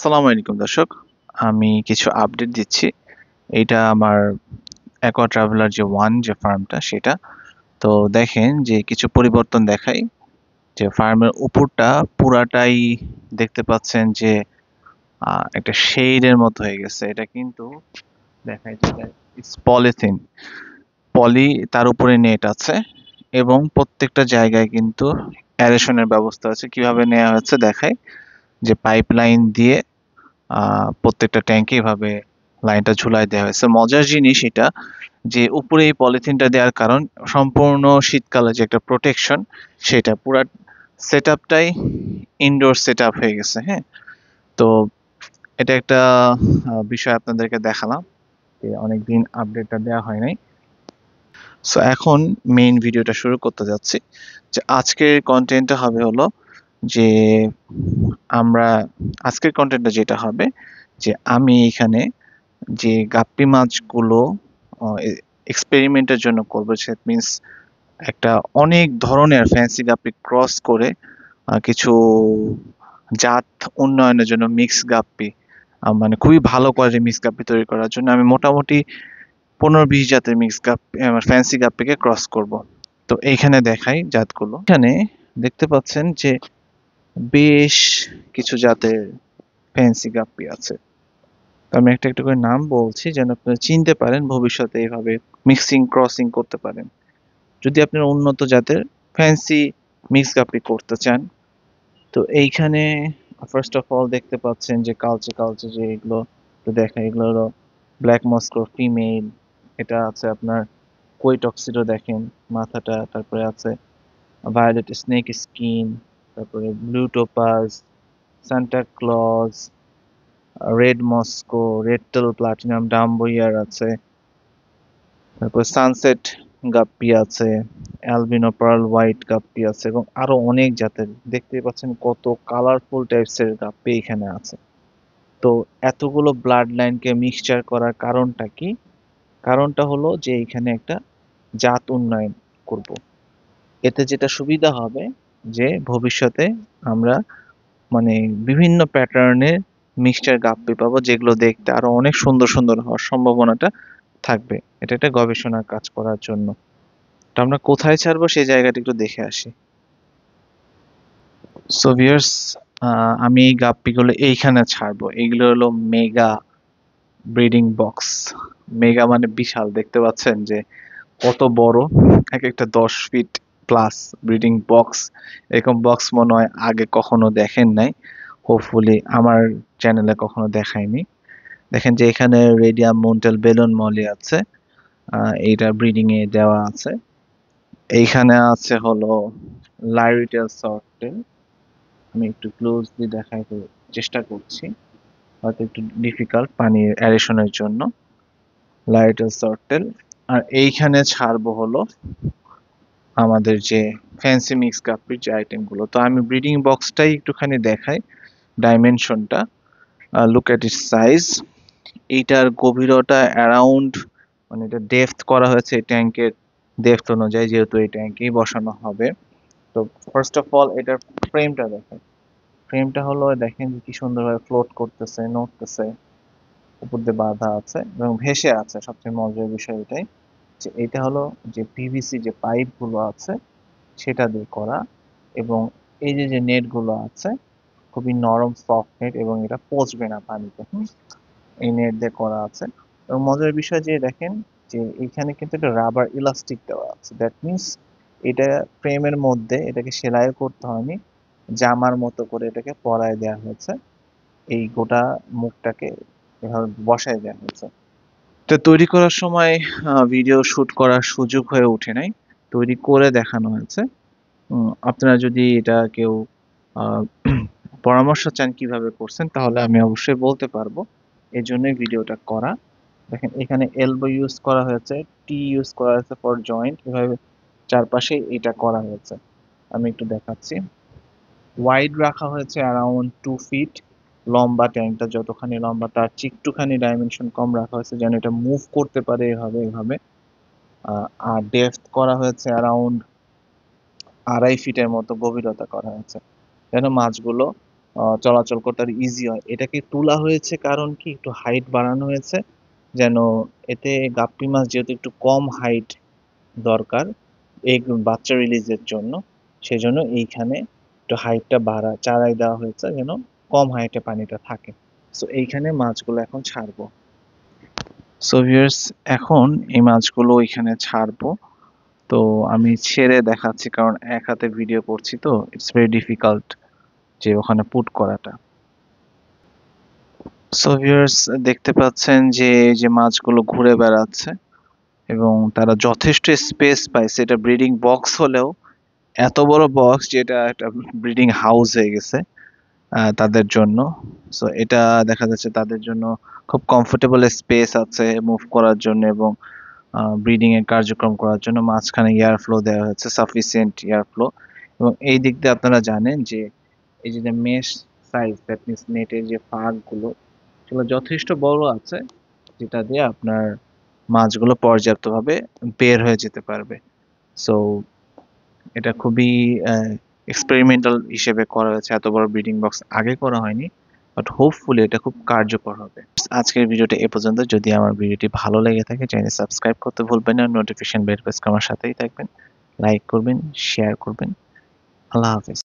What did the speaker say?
আসসালামু আলাইকুম দর্শক। আমি কিছু আপডেট দিচ্ছি। এইটা আমার অ্যাকোয়া ট্রাভেলার যে যে ফার্মটা সেটা। তো দেখেন যে কিছু পরিবর্তন দেখাই যে ফার্মের উপরটা পুরাটাই দেখতে পাচ্ছেন যে একটা শেডের মতো হয়ে গেছে। এটা কিন্তু দেখাই যে পলিথিন পলি তার উপরে নেট আছে এবং প্রত্যেকটা জায়গায় কিন্তু অ্যারেশনের ব্যবস্থা আছে। কিভাবে নেওয়া হচ্ছে দেখাই যে পাইপলাইন দিয়ে প্রত্যেকটা ট্যাঙ্কে এভাবে লাইনটা ঝুলাই দেওয়া হয়েছে। মজার জিনিস এটা যে উপরে এই পলিথিনটা দেওয়ার কারণ সম্পূর্ণ শীতকালে যে একটা প্রোটেকশন সেটা পুরা সেট আপটাই ইনডোর সেট আপ হয়ে গেছে। হ্যাঁ, তো এটা একটা বিষয় আপনাদেরকে দেখালাম যে অনেকদিন আপডেটটা দেওয়া হয় নাই। সো এখন মেইন ভিডিওটা শুরু করতে যাচ্ছি। যে আজকের কন্টেন্টটা হবে হলো যে আমরা আজকের কন্টেন্টটা যেটা হবে যে আমি এখানে যে গাপ্পি মাছগুলো এক্সপেরিমেন্টের জন্য করবো, সেট মিনস একটা অনেক ধরনের ফ্যান্সি গাপ্পি ক্রস করে কিছু জাত উন্নয়নের জন্য মিক্স গাপ্পি, মানে খুবই ভালো কোয়ালিটির মিক্স গাপ্পি তৈরি করার জন্য আমি মোটামুটি 15-20 জাতের মিক্স গাপ্পি ফ্যান্সি গাপ্পিকে ক্রস করব। তো এইখানে দেখাই জাতগুলো। এখানে দেখতে পাচ্ছেন যে বেশ কিছু জাতের ফ্যান্সি গাপ্পি আছে। তো আমি একটা একটা করে নাম বলছি যেন আপনারা চিনতে পারেন, ভবিষ্যতে এইভাবে মিক্সিং ক্রসিং করতে পারেন। যদি আপনারা উন্নত জাতের ফ্যান্সি মিক্স গাপ্পি করতে চান, তো এইখানে ফার্স্ট অফ অল দেখতে পাচ্ছেন যে কালচে কালচে যে এগুলো, তো দেখা এগুলো হলো ব্ল্যাক মস্কো ফিমেল। এটা আছে আপনার কই টক্সিডো, দেখেন মাথাটা। তারপরে আছে ভায়োলেট স্নেক স্কিন, তারপরে blue topaz, Santa Claus, red Moscow, red tail platinum dumbo ear আছে, তারপর সানসেট গাপ্পি আছে, অ্যালবিনো পার্ল হোয়াইট গাপ্পি আছে এবং আরো অনেক জাতের। দেখতেই পাচ্ছেন কত কালারফুল টাইপস এর গাপ্পি এখানে আছে। তো এতগুলো ব্লাড লাইনকে মিক্সচার করার কারণটা কি? কারণটা হলো যে এখানে একটা জাত উন্নয়ন করব। এতে যেটা সুবিধা হবে যে ভবিষ্যতে আমরা মানে বিভিন্ন প্যাটার্নের মিক্সচার গাপ্পি পাবো, যেগুলো দেখতে আরো অনেক সুন্দর সুন্দর হওয়ার সম্ভাবনাটা থাকবে। এটা একটা গবেষণার কাজ করার জন্য। তো আমরা কোথায় ছাড়বো সেই জায়গাটা একটু দেখে আসি। সো ভিউয়ার্স, আমি এই গাপ্পিগুলো এইখানে ছাড়বো। এইগুলো হলো মেগা ব্রিডিং বক্স। মেগা মানে বিশাল, দেখতে পাচ্ছেন যে কত বড়, এক একটা 10 ফিট প্লাস ব্রিডিং বক্স। এরকম বক্স মনে হয় আগে কখনো দেখেন নাই, হোপফুলি আমার চ্যানেলে কখনো দেখায়নি। দেখেন যে এখানে রেডিয়াম মন্টেল বেলুন মলি আছে, এইটা ব্রিডিং এ দেওয়া আছে। এইখানে আছে হলো লাইরিটেল সর্টেল। আমি একটু ক্লোজলি দেখাইতে চেষ্টা করছি, হয়তো একটু ডিফিকাল্ট পানির অ্যারেশনের জন্য। লাইরিটেল সর্টেল। আর এইখানে ছাড়বো হলো আমাদের যে ফ্যান্সি মিক্স গাপ্পির যে আইটেমগুলো। তো আমি ব্রিডিং বক্সটাই একটুখানি দেখাই, ডাইমেনশনটা। Look at it size. এইটার গভীরতা অ্যারাউন্ড, মানে এটা ডেপথ করা হয়েছে এই ট্যাঙ্কের ডেপথ অনুযায়ী, যেহেতু এই ট্যাঙ্কেই বসানো হবে। তো ফার্স্ট অফ অল এটার ফ্রেমটা দেখেন। ফ্রেমটা হলো দেখেন কি সুন্দরভাবে ফ্লোট করতেছে, নড়তেছে, উপর দিয়ে বাঁধা আছে এবং ভেসে আছে। সবচেয়ে মজার বিষয় এটাই যে এটা হলো যে পিভিসি যে পাইপ গুলো আছে সেটা দিয়ে করা, এবং এই যে যে নেট গুলো আছে খুবই নরম সফট নেট, এবং এটা পচবে না পানিতে। এই নেট দিয়ে করা আছে। এবং মজার বিষয় যে দেখেন যে এইখানে কিন্তু একটা রাবার ইলাস্টিক দেওয়া আছে। দ্যাট মিনস এটা ফ্রেমের মধ্যে এটাকে সেলাই করতে হয়নি, জামার মতো করে এটাকে পরায় দেওয়া হয়েছে। এই গোটা মুখটাকে এভাবে বসায় দেওয়া হয়েছে। এটা তৈরি করার সময় ভিডিও শুট করার সুযোগ হয়ে ওঠে নাই, তৈরি করে দেখানো হয়েছে। আপনারা যদি এটা কেউ আহ, পরামর্শ চান কিভাবে করছেন, তাহলে আমি অবশ্যই বলতে পারবো। এই জন্যই ভিডিওটা করা। দেখেন এখানে এলবো ইউজ করা হয়েছে, টি ইউজ করা হয়েছে ফর জয়েন্ট, এভাবে চারপাশে এটা করা হয়েছে। আমি একটু দেখাচ্ছি। ওয়াইড রাখা হয়েছে অ্যারাউন্ড 2 ফিট। লম্বা, ট্যাঙ্কটা যতখানি লম্বা তার চেয়ে একটুখানি ডাইমেনশন কম রাখা হয়েছে যেন এটা মুভ করতে পারে এভাবে এভাবে। আর ডেপথ করা হয়েছে অ্যারাউন্ড 2.5 ফিটের মতো গভীরতা করা হয়েছে, যেন মাছগুলো চলাচল করতে আর ইজি হয়। এটাকে তোলা হয়েছে কারণ কি একটু হাইট বাড়ানো হয়েছে, যেন এতে গাপ্পি মাছ যেহেতু একটু কম হাইট দরকার এই বাচ্চা রিলিজের জন্য, সেজন্য এইখানে একটু হাইটটা চাড়াই দেওয়া হয়েছে যেন কম হাইটে পানিটা থাকে। সো এইখানে মাছগুলো এখন ছাড়বো। সো ভিউয়ার্স, এখন এই মাছগুলো ওইখানে ছাড়বো। তো আমি ছেড়ে দেখাচ্ছি কারণ এক হাতে ভিডিও করছি, তো ইটস ভেরি ডিফিকাল্ট যে ওখানে পুট করাটা। সো ভিউয়ার্স, দেখতে পাচ্ছেন যে এই যে মাছগুলো ঘুরে বেড়াচ্ছে এবং তারা যথেষ্ট স্পেস পাইছে। এটা ব্রিডিং বক্স হলেও এত বড় বক্স যেটা একটা ব্রিডিং হাউস হয়ে গেছে তাদের জন্য। সো এটা দেখা যাচ্ছে তাদের জন্য খুব কমফোর্টেবল স্পেস আছে মুভ করার জন্য এবং ব্রিডিং এর কার্যক্রম করার জন্য মাঝখানে এয়ার ফ্লো দেওয়া হয়েছে, সাফিসিয়েন্ট এয়ার ফ্লো। এবং এই দিক দিয়ে আপনারা জানেন যে এই যে মেশ সাইজ, দ্যাট মিনস নেটের যে ফাঁকগুলো, সেগুলো যথেষ্ট বড় আছে, যেটা দিয়ে আপনার মাছগুলো পর্যাপ্তভাবে বের হয়ে যেতে পারবে। সো এটা খুবই এক্সপেরিমেন্টাল হিসেবে করা হয়েছে, এত বড় ব্রিডিং বক্স আগে করা হয়নি, বাট হোপফুলি এটা খুব কার্যকর হবে। আজকের ভিডিওটা এ পর্যন্ত। যদি আমার ভিডিওটি ভালো লেগে থাকে চ্যানেল সাবস্ক্রাইব করতে ভুলবেন না, নোটিফিকেশন বেল প্রেস করে আমার সাথেই থাকবেন, লাইক করবেন, শেয়ার করবেন। আল্লাহ হাফেজ।